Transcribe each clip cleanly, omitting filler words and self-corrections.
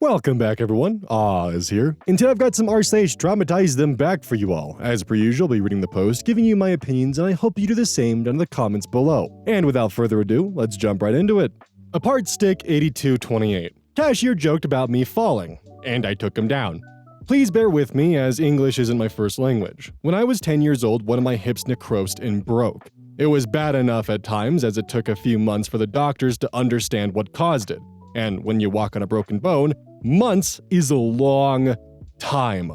Welcome back everyone, Oz here, and today I've got some r/traumatize them back for you all. As per usual, I'll be reading the post, giving you my opinions, and I hope you do the same down in the comments below. And without further ado, let's jump right into it. Apart Stick 8228. Cashier joked about me falling, and I took him down. Please bear with me as English isn't my first language. When I was 10 years old, one of my hips necrosed and broke. It was bad enough at times as it took a few months for the doctors to understand what caused it. And when you walk on a broken bone, months is a long time.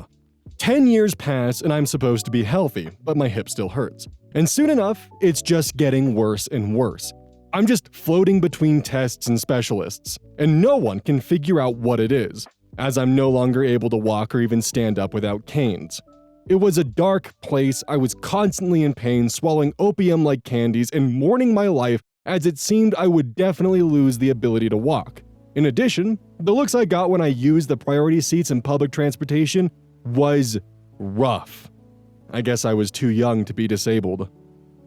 10 years pass and I'm supposed to be healthy, but my hip still hurts. And soon enough, it's just getting worse and worse. I'm just floating between tests and specialists, and no one can figure out what it is, as I'm no longer able to walk or even stand up without canes. It was a dark place. I was constantly in pain, swallowing opium like candies, and mourning my life as it seemed I would definitely lose the ability to walk. In addition, the looks I got when I used the priority seats in public transportation was rough. I guess I was too young to be disabled.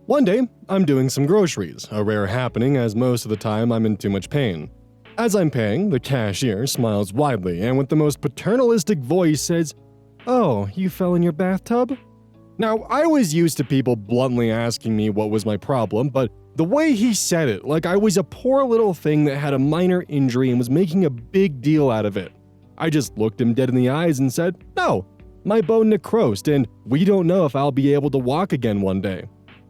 One day, I'm doing some groceries, a rare happening as most of the time I'm in too much pain. As I'm paying, the cashier smiles widely and with the most paternalistic voice says, "Oh, you fell in your bathtub?" Now, I was used to people bluntly asking me what was my problem, but the way he said it, like I was a poor little thing that had a minor injury and was making a big deal out of it. I just looked him dead in the eyes and said, "No, my bone necrosed and we don't know if I'll be able to walk again one day."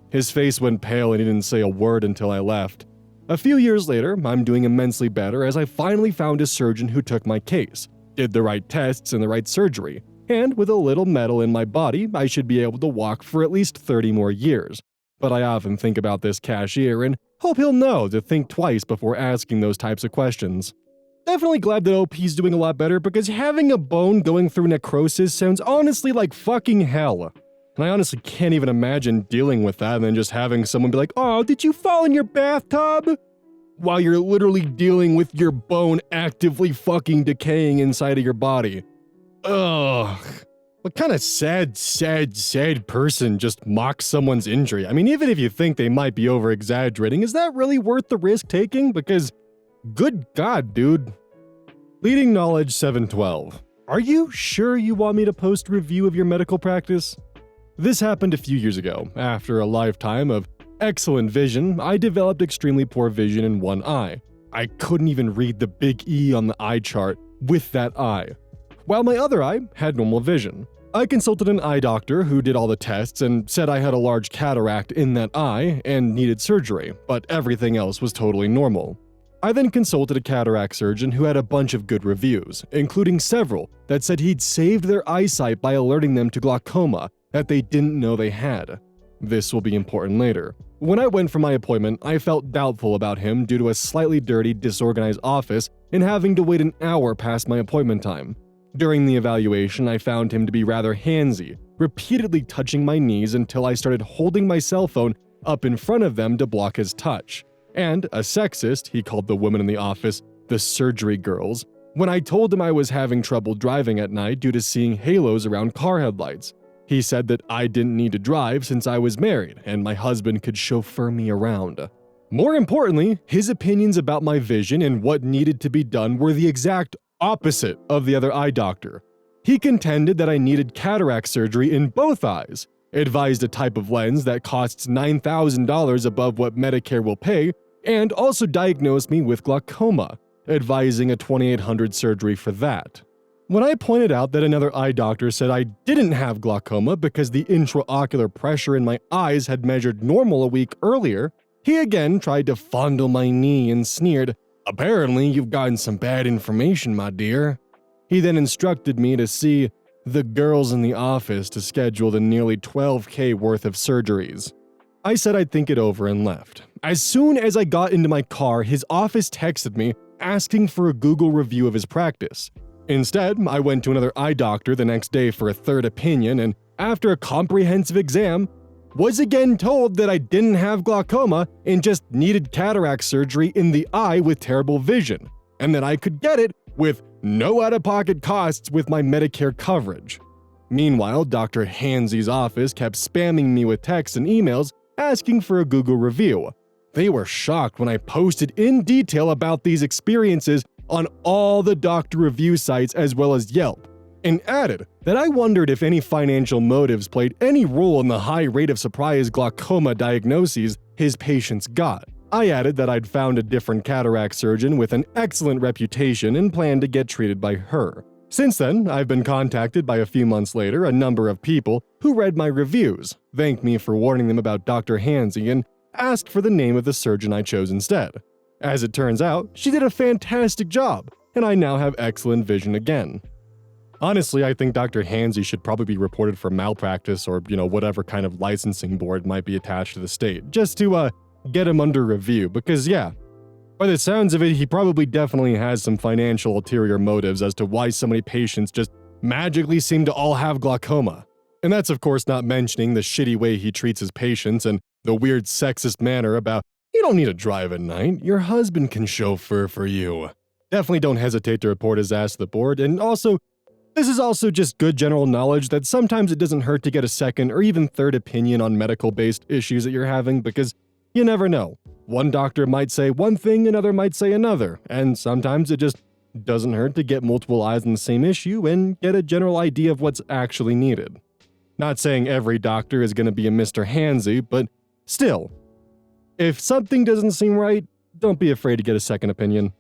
His face went pale and he didn't say a word until I left. A few years later, I'm doing immensely better as I finally found a surgeon who took my case, did the right tests and the right surgery, and with a little metal in my body, I should be able to walk for at least 30 more years. But I often think about this cashier and hope he'll know to think twice before asking those types of questions. Definitely glad that OP's doing a lot better because having a bone going through necrosis sounds honestly like fucking hell. And I honestly can't even imagine dealing with that and then just having someone be like, "Oh, did you fall in your bathtub?" While you're literally dealing with your bone actively fucking decaying inside of your body. Ugh. What kind of sad person just mocks someone's injury? I mean, even if you think they might be over-exaggerating, is that really worth the risk taking? Because, good God, dude. Leading Knowledge 712. Are you sure you want me to post a review of your medical practice? This happened a few years ago. After a lifetime of excellent vision, I developed extremely poor vision in one eye. I couldn't even read the big E on the eye chart with that eye, while my other eye had normal vision. I consulted an eye doctor who did all the tests and said I had a large cataract in that eye and needed surgery, but everything else was totally normal. I then consulted a cataract surgeon who had a bunch of good reviews, including several that said he'd saved their eyesight by alerting them to glaucoma that they didn't know they had. This will be important later. When I went for my appointment, I felt doubtful about him due to a slightly dirty, disorganized office and having to wait an hour past my appointment time. During the evaluation, I found him to be rather handsy, repeatedly touching my knees until I started holding my cell phone up in front of them to block his touch. And a sexist, he called the women in the office the surgery girls, when I told him I was having trouble driving at night due to seeing halos around car headlights. He said that I didn't need to drive since I was married and my husband could chauffeur me around. More importantly, his opinions about my vision and what needed to be done were the exact opposite of the other eye doctor. He contended that I needed cataract surgery in both eyes, advised a type of lens that costs $9,000 above what Medicare will pay, and also diagnosed me with glaucoma, advising a $2,800 surgery for that. When I pointed out that another eye doctor said I didn't have glaucoma because the intraocular pressure in my eyes had measured normal a week earlier, he again tried to fondle my knee and sneered, "Apparently, you've gotten some bad information, my dear." He then instructed me to see the girls in the office to schedule the nearly $12K worth of surgeries. I said I'd think it over and left. As soon as I got into my car, his office texted me asking for a Google review of his practice. Instead, I went to another eye doctor the next day for a third opinion, and after a comprehensive exam, was again told that I didn't have glaucoma and just needed cataract surgery in the eye with terrible vision, and that I could get it with no out-of-pocket costs with my Medicare coverage. Meanwhile, Dr. Hansy's office kept spamming me with texts and emails asking for a Google review. They were shocked when I posted in detail about these experiences on all the doctor review sites as well as Yelp, and added that I wondered if any financial motives played any role in the high rate of surprise glaucoma diagnoses his patients got. I added that I'd found a different cataract surgeon with an excellent reputation and planned to get treated by her. Since then, I've been contacted by a few months later a number of people who read my reviews, thanked me for warning them about Dr. Hansy, and asked for the name of the surgeon I chose instead. As it turns out, she did a fantastic job, and I now have excellent vision again. Honestly, I think Dr. Hansy should probably be reported for malpractice or, whatever kind of licensing board might be attached to the state, just to, get him under review, because yeah, by the sounds of it, he probably definitely has some financial ulterior motives as to why so many patients just magically seem to all have glaucoma. And that's of course not mentioning the shitty way he treats his patients and the weird sexist manner about, you don't need to drive at night, your husband can chauffeur for you. Definitely don't hesitate to report his ass to the board, and also, this is also just good general knowledge that sometimes it doesn't hurt to get a second or even third opinion on medical-based issues that you're having, because you never know. One doctor might say one thing, another might say another, and sometimes it just doesn't hurt to get multiple eyes on the same issue and get a general idea of what's actually needed. Not saying every doctor is going to be a Mr. Hansy, but still, if something doesn't seem right, don't be afraid to get a second opinion.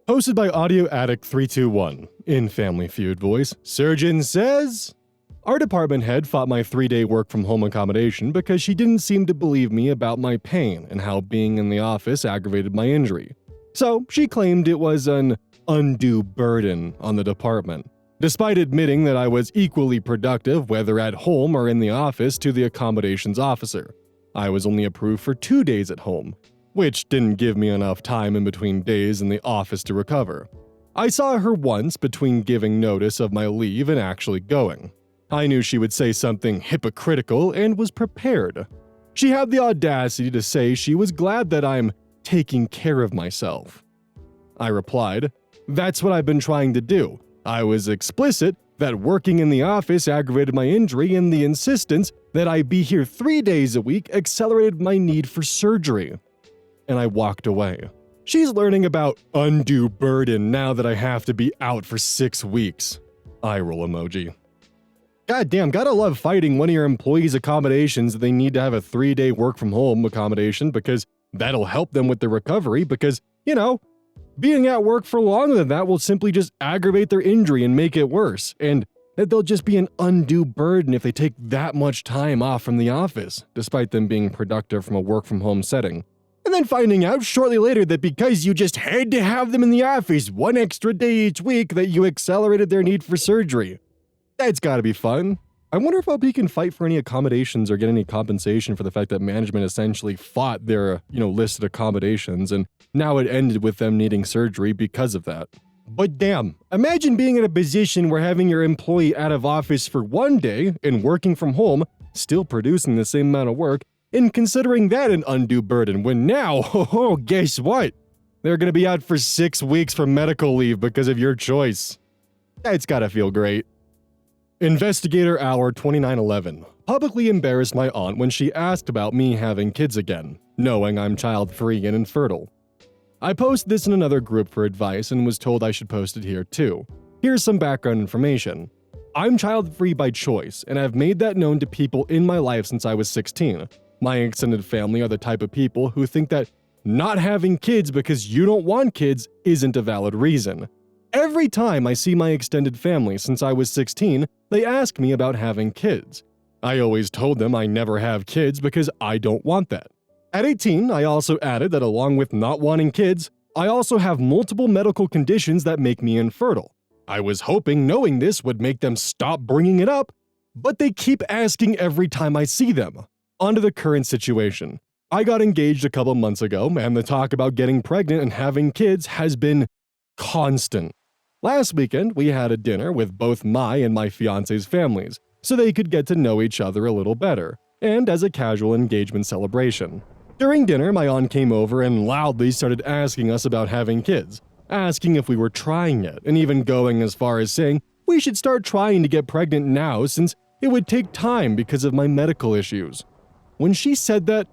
Posted by Audio Addict 321, in Family Feud voice, Surgeon says, our department head fought my 3-day work-from-home accommodation because she didn't seem to believe me about my pain and how being in the office aggravated my injury. So she claimed it was an undue burden on the department, despite admitting that I was equally productive whether at home or in the office to the accommodations officer. I was only approved for 2 days at home, which didn't give me enough time in between days in the office to recover. I saw her once between giving notice of my leave and actually going. I knew she would say something hypocritical and was prepared. She had the audacity to say she was glad that I'm taking care of myself. I replied, that's what I've been trying to do. I was explicit that working in the office aggravated my injury and the insistence that I be here 3 days a week accelerated my need for surgery. And I walked away. She's learning about undue burden now that I have to be out for 6 weeks. Eye roll emoji. Goddamn, gotta love fighting one of your employees' accommodations that they need to have a 3-day work-from-home accommodation because that'll help them with their recovery because, being at work for longer than that will simply just aggravate their injury and make it worse, and that they'll just be an undue burden if they take that much time off from the office, despite them being productive from a work-from-home setting. And then finding out shortly later that because you just had to have them in the office 1 extra day each week that you accelerated their need for surgery. That's gotta be fun. I wonder if OP can fight for any accommodations or get any compensation for the fact that management essentially fought their, listed accommodations, and now it ended with them needing surgery because of that. But damn, imagine being in a position where having your employee out of office for 1 day and working from home, still producing the same amount of work, and considering that an undue burden when now, guess what? They're gonna be out for 6 weeks for medical leave because of your choice. That's gotta feel great. Investigator Hour 2911 publicly embarrassed my aunt when she asked about me having kids again, knowing I'm child-free and infertile. I posted this in another group for advice and was told I should post it here too. Here's some background information. I'm child-free by choice, and I've made that known to people in my life since I was 16. My extended family are the type of people who think that not having kids because you don't want kids isn't a valid reason. Every time I see my extended family since I was 16, they ask me about having kids. I always told them I never have kids because I don't want that. At 18, I also added that along with not wanting kids, I also have multiple medical conditions that make me infertile. I was hoping knowing this would make them stop bringing it up, but they keep asking every time I see them. On to the current situation. I got engaged a couple months ago, and the talk about getting pregnant and having kids has been constant. Last weekend, we had a dinner with both my and my fiance's families, so they could get to know each other a little better, and as a casual engagement celebration. During dinner, my aunt came over and loudly started asking us about having kids, asking if we were trying it, and even going as far as saying we should start trying to get pregnant now since it would take time because of my medical issues. When she said that,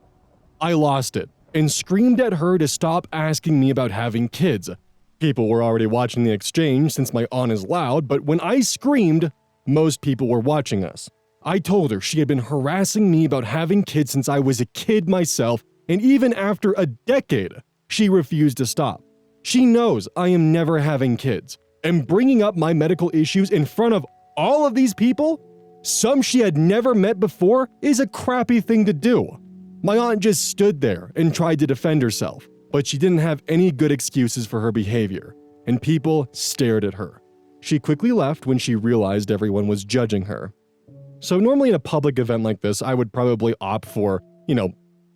I lost it and screamed at her to stop asking me about having kids. People were already watching the exchange since my aunt is loud, but when I screamed, most people were watching us. I told her she had been harassing me about having kids since I was a kid myself, and even after a decade, she refused to stop. She knows I am never having kids, and bringing up my medical issues in front of all of these people, some she had never met before, is a crappy thing to do. My aunt just stood there and tried to defend herself, but she didn't have any good excuses for her behavior, and people stared at her. She quickly left when she realized everyone was judging her. So normally in a public event like this, I would probably opt for,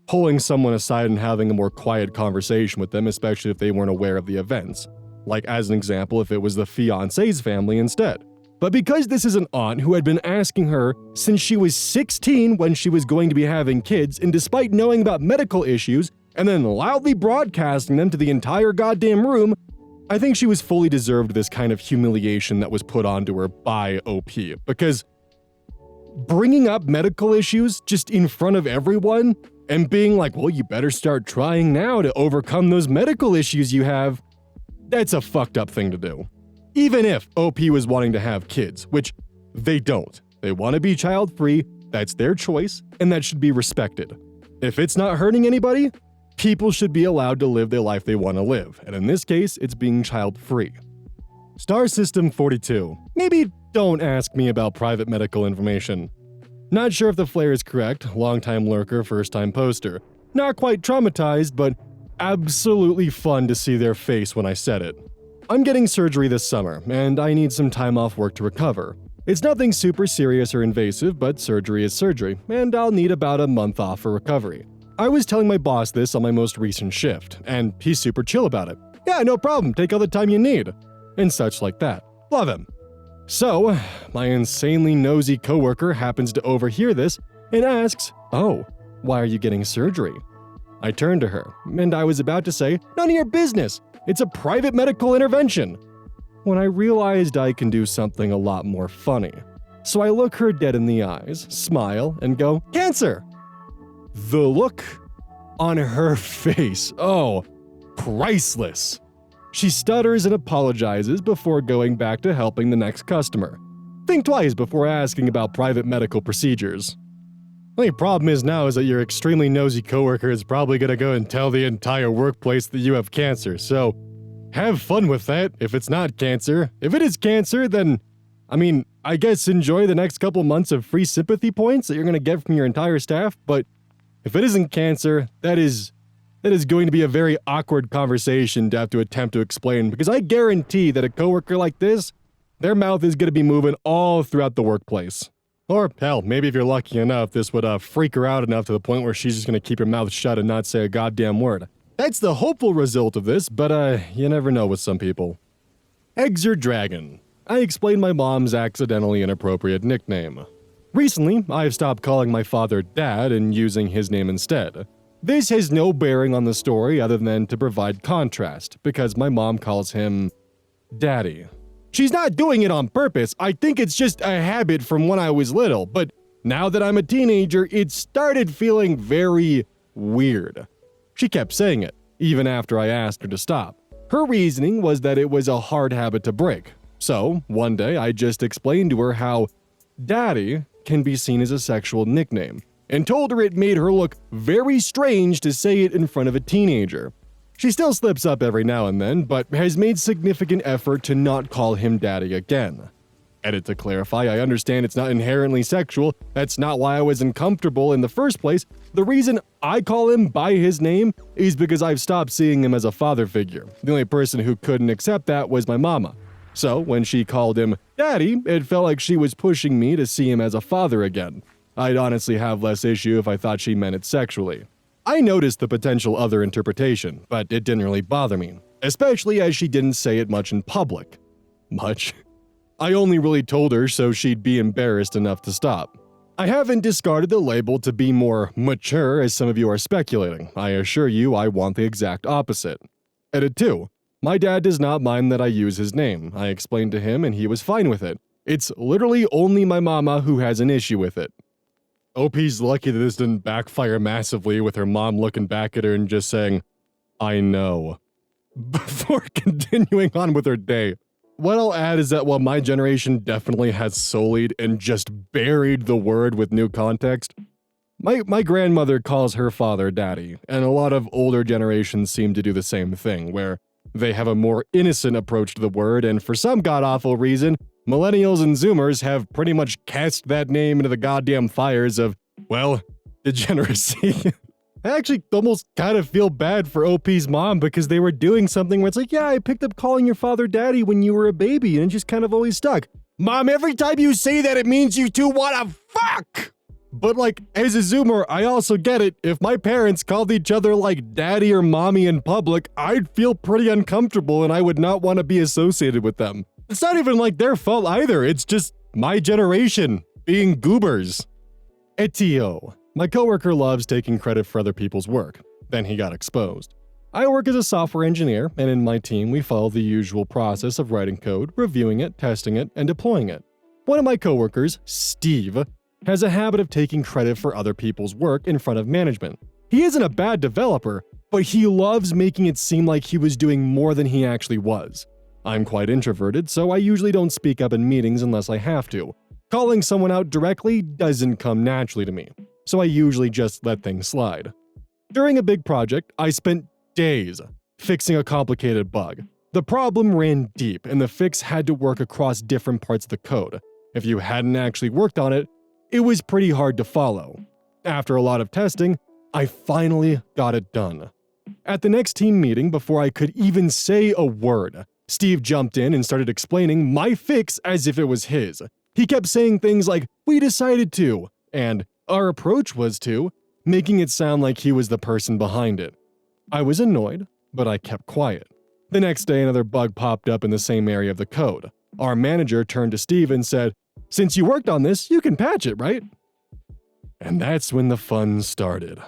pulling someone aside and having a more quiet conversation with them, especially if they weren't aware of the events. Like as an example, if it was the fiancé's family instead. But because this is an aunt who had been asking her since she was 16 when she was going to be having kids, and despite knowing about medical issues, and then loudly broadcasting them to the entire goddamn room, I think she was fully deserved this kind of humiliation that was put onto her by OP. Because bringing up medical issues just in front of everyone and being like, well, you better start trying now to overcome those medical issues you have, that's a fucked up thing to do. Even if OP was wanting to have kids, which they don't. They want to be child-free, that's their choice, and that should be respected. If it's not hurting anybody, people should be allowed to live the life they want to live, and in this case, it's being child-free. Star System 42. Maybe don't ask me about private medical information. Not sure if the flare is correct, long-time lurker, first-time poster. Not quite traumatized, but absolutely fun to see their face when I said it. I'm getting surgery this summer, and I need some time off work to recover. It's nothing super serious or invasive, but surgery is surgery, and I'll need about a month off for recovery. I was telling my boss this on my most recent shift, and he's super chill about it. Yeah, no problem, take all the time you need. And such like that. Love him. So, my insanely nosy coworker happens to overhear this and asks, "Oh, why are you getting surgery?" I turned to her, and I was about to say, "None of your business! It's a private medical intervention!" when I realized I can do something a lot more funny. So I look her dead in the eyes, smile, and go, "Cancer!" The look on her face, oh, priceless. She stutters and apologizes before going back to helping the next customer. Think twice before asking about private medical procedures. The only problem is now is that your extremely nosy coworker is probably going to go and tell the entire workplace that you have cancer, so have fun with that if it's not cancer. If it is cancer, then, I guess enjoy the next couple months of free sympathy points that you're going to get from your entire staff, but if it isn't cancer, that is going to be a very awkward conversation to have to attempt to explain, because I guarantee that a coworker like this, their mouth is going to be moving all throughout the workplace. Or, hell, maybe if you're lucky enough, this would freak her out enough to the point where she's just going to keep her mouth shut and not say a goddamn word. That's the hopeful result of this, but you never know with some people. Eggs or dragon? I explained my mom's accidentally inappropriate nickname. Recently, I've stopped calling my father Dad and using his name instead. This has no bearing on the story other than to provide contrast, because my mom calls him Daddy. She's not doing it on purpose, I think it's just a habit from when I was little, but now that I'm a teenager, it started feeling very weird. She kept saying it, even after I asked her to stop. Her reasoning was that it was a hard habit to break. So, one day I just explained to her how Daddy can be seen as a sexual nickname, and told her it made her look very strange to say it in front of a teenager. She still slips up every now and then, but has made significant effort to not call him Daddy again. Edit to clarify, I understand it's not inherently sexual, that's not why I was uncomfortable in the first place. The reason I call him by his name is because I've stopped seeing him as a father figure. The only person who couldn't accept that was my mama. So, when she called him Daddy, it felt like she was pushing me to see him as a father again. I'd honestly have less issue if I thought she meant it sexually. I noticed the potential other interpretation, but it didn't really bother me, especially as she didn't say it much in public. Much? I only really told her so she'd be embarrassed enough to stop. I haven't discarded the label to be more mature as some of you are speculating. I assure you I want the exact opposite. Edit 2. My dad does not mind that I use his name. I explained to him and he was fine with it. It's literally only my mama who has an issue with it. OP's lucky that this didn't backfire massively with her mom looking back at her and just saying, "I know." before continuing on with her day. What I'll add is that while my generation definitely has sullied and just buried the word with new context, my grandmother calls her father daddy, and a lot of older generations seem to do the same thing, where they have a more innocent approach to the word, and for some god-awful reason, millennials and zoomers have pretty much cast that name into the goddamn fires of, well, degeneracy. I actually almost kind of feel bad for OP's mom because they were doing something where it's like, yeah, I picked up calling your father daddy when you were a baby and it just kind of always stuck. Mom, every time you say that, it means you two wanna fuck! But like, as a zoomer, I also get it. If my parents called each other like daddy or mommy in public, I'd feel pretty uncomfortable and I would not want to be associated with them. It's not even like their fault either, it's just my generation being goobers. Etio. My coworker loves taking credit for other people's work. Then he got exposed. I work as a software engineer, and in my team we follow the usual process of writing code, reviewing it, testing it, and deploying it. One of my coworkers, Steve, has a habit of taking credit for other people's work in front of management. He isn't a bad developer, but he loves making it seem like he was doing more than he actually was. I'm quite introverted, so I usually don't speak up in meetings unless I have to. Calling someone out directly doesn't come naturally to me, so I usually just let things slide. During a big project, I spent days fixing a complicated bug. The problem ran deep, and the fix had to work across different parts of the code. If you hadn't actually worked on it, it was pretty hard to follow. After a lot of testing, I finally got it done. At the next team meeting, before I could even say a word, Steve jumped in and started explaining my fix as if it was his. He kept saying things like, "We decided to," and "Our approach was to," making it sound like he was the person behind it. I was annoyed, but I kept quiet. The next day, another bug popped up in the same area of the code. Our manager turned to Steve and said, "Since you worked on this, you can patch it, right?" And that's when the fun started.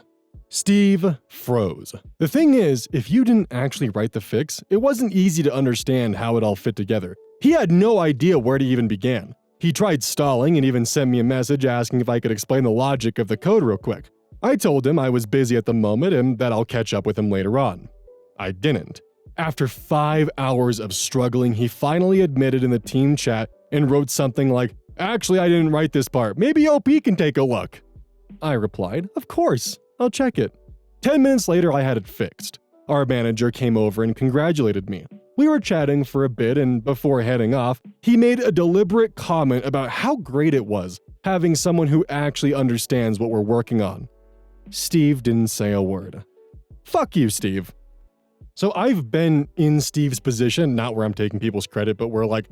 Steve froze. The thing is, if you didn't actually write the fix, it wasn't easy to understand how it all fit together. He had no idea where to even begin. He tried stalling and even sent me a message asking if I could explain the logic of the code real quick. I told him I was busy at the moment and that I'll catch up with him later on. I didn't. After 5 hours of struggling, he finally admitted in the team chat and wrote something like, "Actually, I didn't write this part. Maybe OP can take a look." I replied, "Of course, I'll check it." 10 minutes later, I had it fixed. Our manager came over and congratulated me. We were chatting for a bit, and before heading off, he made a deliberate comment about how great it was having someone who actually understands what we're working on. Steve didn't say a word. Fuck you, Steve. So I've been in Steve's position, not where I'm taking people's credit, but where like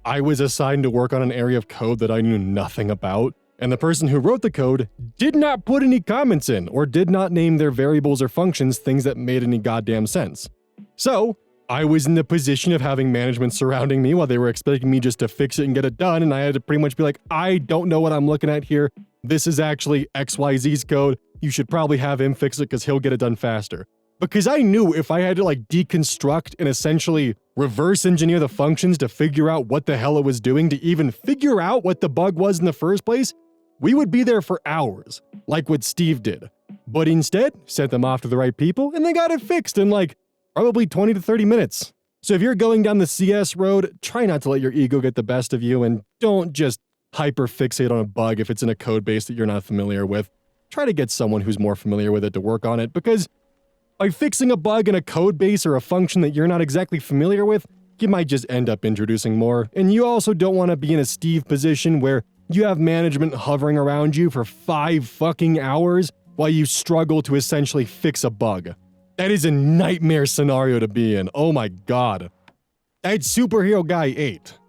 I was assigned to work on an area of code that I knew nothing about, and the person who wrote the code did not put any comments in or did not name their variables or functions things that made any goddamn sense. So I was in the position of having management surrounding me while they were expecting me just to fix it and get it done, and I had to pretty much be like, "I don't know what I'm looking at here. This is actually XYZ's code. You should probably have him fix it because he'll get it done faster." Because I knew if I had to like deconstruct and essentially reverse engineer the functions to figure out what the hell it was doing to even figure out what the bug was in the first place, we would be there for hours, like what Steve did. But instead, sent them off to the right people and they got it fixed in like probably 20 to 30 minutes. So if you're going down the CS road, try not to let your ego get the best of you and don't just hyper-fixate on a bug if it's in a code base that you're not familiar with. Try to get someone who's more familiar with it to work on it, because by fixing a bug in a code base or a function that you're not exactly familiar with, you might just end up introducing more. And you also don't want to be in a Steve position where you have management hovering around you for 5 fucking hours while you struggle to essentially fix a bug. That is a nightmare scenario to be in. Oh my god. At Superhero Guy 8.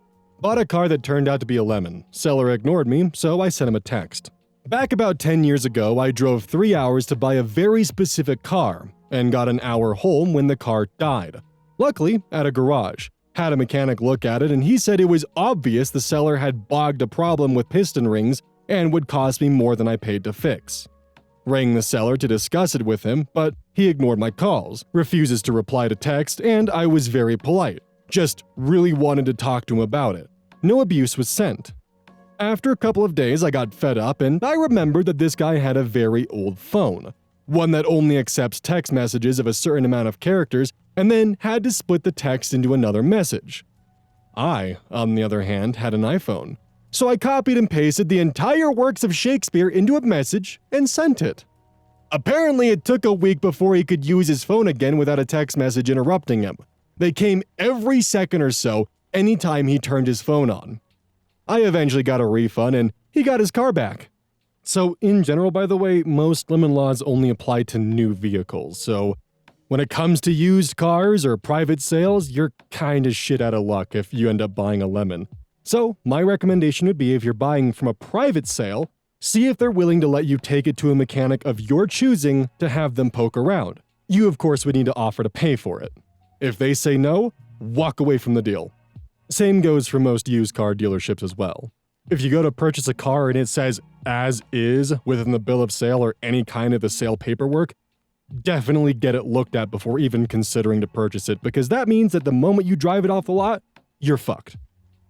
Bought a car that turned out to be a lemon. Seller ignored me, so I sent him a text. Back about 10 years ago, I drove 3 hours to buy a very specific car and got an hour home when the car died. Luckily, at a garage. Had a mechanic look at it and he said it was obvious the seller had bogged a problem with piston rings and would cost me more than I paid to fix. Rang the seller to discuss it with him, but he ignored my calls, refuses to reply to text, and I was very polite. Just really wanted to talk to him about it. No abuse was sent. After a couple of days, I got fed up and I remembered that this guy had a very old phone. One that only accepts text messages of a certain amount of characters and then had to split the text into another message. I, on the other hand, had an iPhone, so I copied and pasted the entire works of Shakespeare into a message and sent it. Apparently, it took a week before he could use his phone again without a text message interrupting him. They came every second or so, anytime he turned his phone on. I eventually got a refund and he got his car back. So in general, by the way, most lemon laws only apply to new vehicles, so when it comes to used cars or private sales, you're kinda shit out of luck if you end up buying a lemon. So my recommendation would be if you're buying from a private sale, see if they're willing to let you take it to a mechanic of your choosing to have them poke around. You of course would need to offer to pay for it. If they say no, walk away from the deal. Same goes for most used car dealerships as well. If you go to purchase a car and it says as is within the bill of sale or any kind of the sale paperwork, definitely get it looked at before even considering to purchase it, because that means that the moment you drive it off the lot, you're fucked.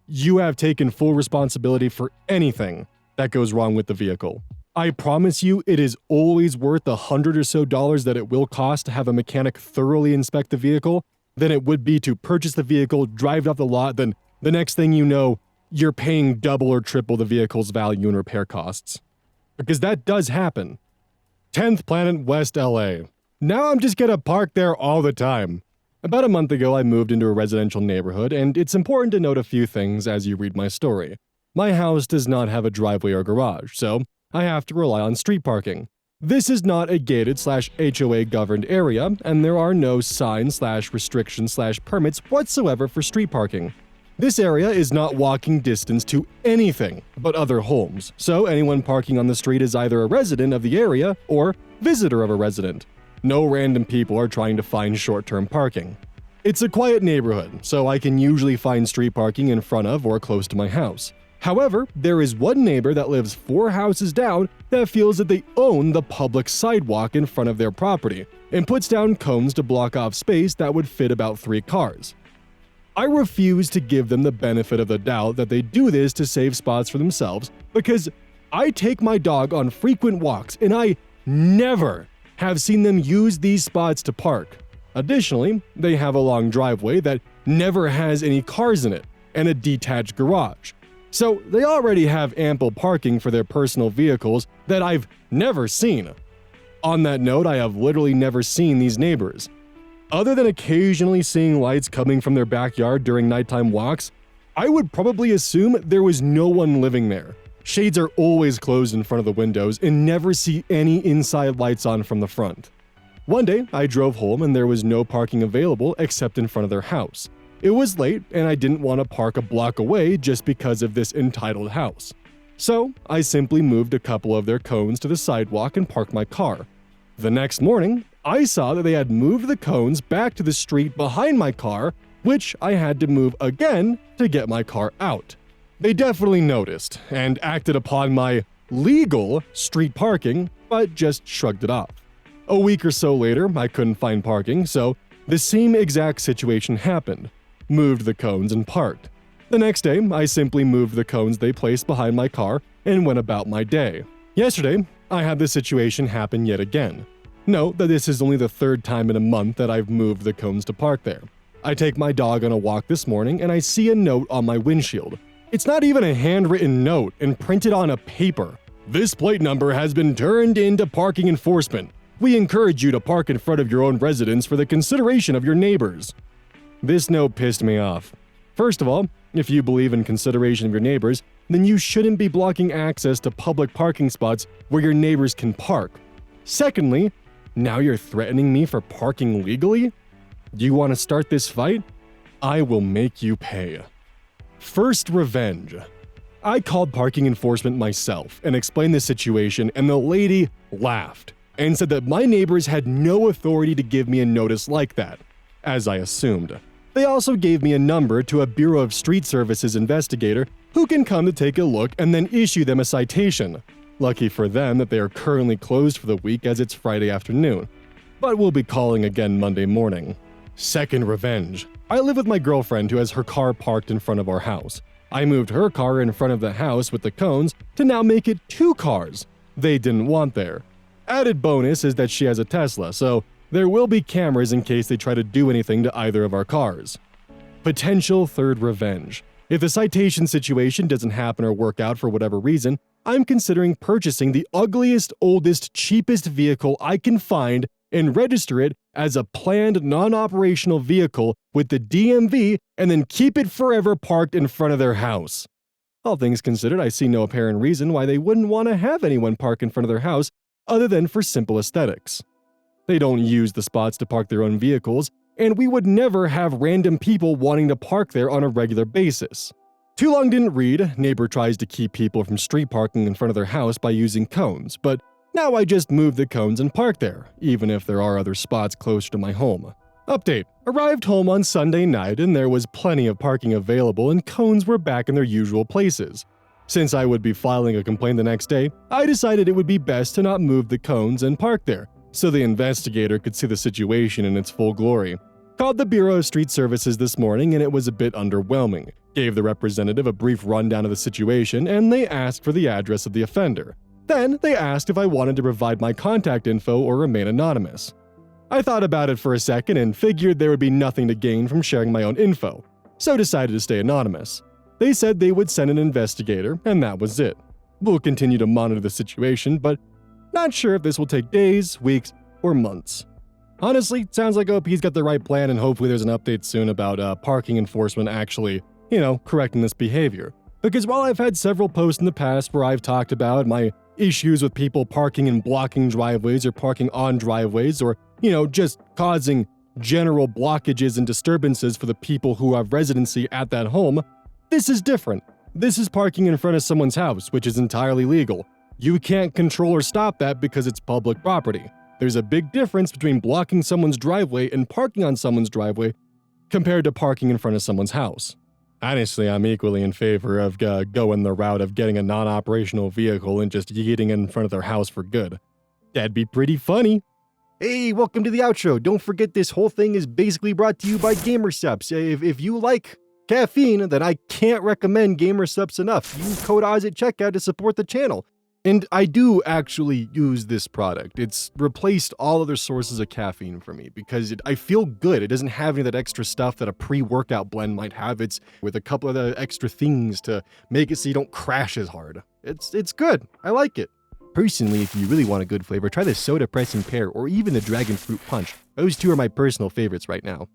You have taken full responsibility for anything that goes wrong with the vehicle. I promise you it is always worth $100 or so that it will cost to have a mechanic thoroughly inspect the vehicle than it would be to purchase the vehicle, drive it off the lot, then the next thing you know, you're paying double or triple the vehicle's value and repair costs. Because that does happen. 10th Planet West LA. Now I'm just gonna park there all the time. About a month ago, I moved into a residential neighborhood, and it's important to note a few things as you read my story. My house does not have a driveway or garage, so I have to rely on street parking. This is not a gated/HOA governed area, and there are no signs/restrictions/permits whatsoever for street parking. This area is not walking distance to anything but other homes, so anyone parking on the street is either a resident of the area or visitor of a resident. No random people are trying to find short-term parking. It's a quiet neighborhood, so I can usually find street parking in front of or close to my house. However, there is one neighbor that lives 4 houses down that feels that they own the public sidewalk in front of their property and puts down cones to block off space that would fit about 3 cars. I refuse to give them the benefit of the doubt that they do this to save spots for themselves, because I take my dog on frequent walks and I never have seen them use these spots to park. Additionally, they have a long driveway that never has any cars in it and a detached garage. So they already have ample parking for their personal vehicles that I've never seen. On that note, I have literally never seen these neighbors. Other than occasionally seeing lights coming from their backyard during nighttime walks, I would probably assume there was no one living there. Shades are always closed in front of the windows and never see any inside lights on from the front. One day, I drove home and there was no parking available except in front of their house. It was late and I didn't want to park a block away just because of this entitled house. So, I simply moved a couple of their cones to the sidewalk and parked my car. The next morning, I saw that they had moved the cones back to the street behind my car, which I had to move again to get my car out. They definitely noticed and acted upon my legal street parking, but just shrugged it off. A week or so later, I couldn't find parking, so the same exact situation happened. Moved the cones and parked. The next day, I simply moved the cones they placed behind my car and went about my day. Yesterday, I had this situation happen yet again. Note that this is only the 3rd time in a month that I've moved the cones to park there. I take my dog on a walk this morning and I see a note on my windshield. It's not even a handwritten note and printed on a paper. This plate number has been turned into parking enforcement. We encourage you to park in front of your own residence for the consideration of your neighbors. This note pissed me off. First of all, if you believe in consideration of your neighbors, then you shouldn't be blocking access to public parking spots where your neighbors can park. Secondly, now you're threatening me for parking legally? Do you want to start this fight? I will make you pay. First revenge. I called parking enforcement myself and explained the situation, and the lady laughed and said that my neighbors had no authority to give me a notice like that, as I assumed. They also gave me a number to a Bureau of Street Services investigator who can come to take a look and then issue them a citation. Lucky for them that they are currently closed for the week as it's Friday afternoon, but we'll be calling again Monday morning. Second revenge. I live with my girlfriend who has her car parked in front of our house. I moved her car in front of the house with the cones to now make it 2 cars they didn't want there. Added bonus is that she has a Tesla, so There will be cameras in case they try to do anything to either of our cars. Potential third revenge. If the citation situation doesn't happen or work out for whatever reason, I'm considering purchasing the ugliest, oldest, cheapest vehicle I can find and register it as a planned non-operational vehicle with the DMV and then keep it forever parked in front of their house. All things considered, I see no apparent reason why they wouldn't want to have anyone park in front of their house other than for simple aesthetics. They don't use the spots to park their own vehicles, and we would never have random people wanting to park there on a regular basis. Too long didn't read, neighbor tries to keep people from street parking in front of their house by using cones, but now I just move the cones and park there, even if there are other spots closer to my home. Update: arrived home on Sunday night and there was plenty of parking available and cones were back in their usual places. Since I would be filing a complaint the next day, I decided it would be best to not move the cones and park there, so the investigator could see the situation in its full glory. Called the Bureau of Street Services this morning and it was a bit underwhelming. Gave the representative a brief rundown of the situation and they asked for the address of the offender. Then they asked if I wanted to provide my contact info or remain anonymous. I thought about it for a second and figured there would be nothing to gain from sharing my own info, so decided to stay anonymous. They said they would send an investigator and that was it. We'll continue to monitor the situation, but not sure if this will take days, weeks, or months. Honestly, it sounds like OP's got the right plan and hopefully there's an update soon about parking enforcement actually, correcting this behavior. Because while I've had several posts in the past where I've talked about my issues with people parking and blocking driveways or parking on driveways or, just causing general blockages and disturbances for the people who have residency at that home, this is different. This is parking in front of someone's house, which is entirely legal. You can't control or stop that because it's public property. There's a big difference between blocking someone's driveway and parking on someone's driveway compared to parking in front of someone's house. Honestly, I'm equally in favor of going the route of getting a non-operational vehicle and just yeeting in front of their house for good. That'd be pretty funny. Hey, welcome to the outro. Don't forget this whole thing is basically brought to you by GamerSupps. If you like caffeine, then I can't recommend GamerSupps enough. Use code OZ at checkout to support the channel. And I do actually use this product. It's replaced all other sources of caffeine for me because I feel good. It doesn't have any of that extra stuff that a pre-workout blend might have. It's with a couple of the extra things to make it so you don't crash as hard. It's good. I like it. Personally, if you really want a good flavor, try the Soda Press and Pear or even the Dragon Fruit Punch. Those two are my personal favorites right now.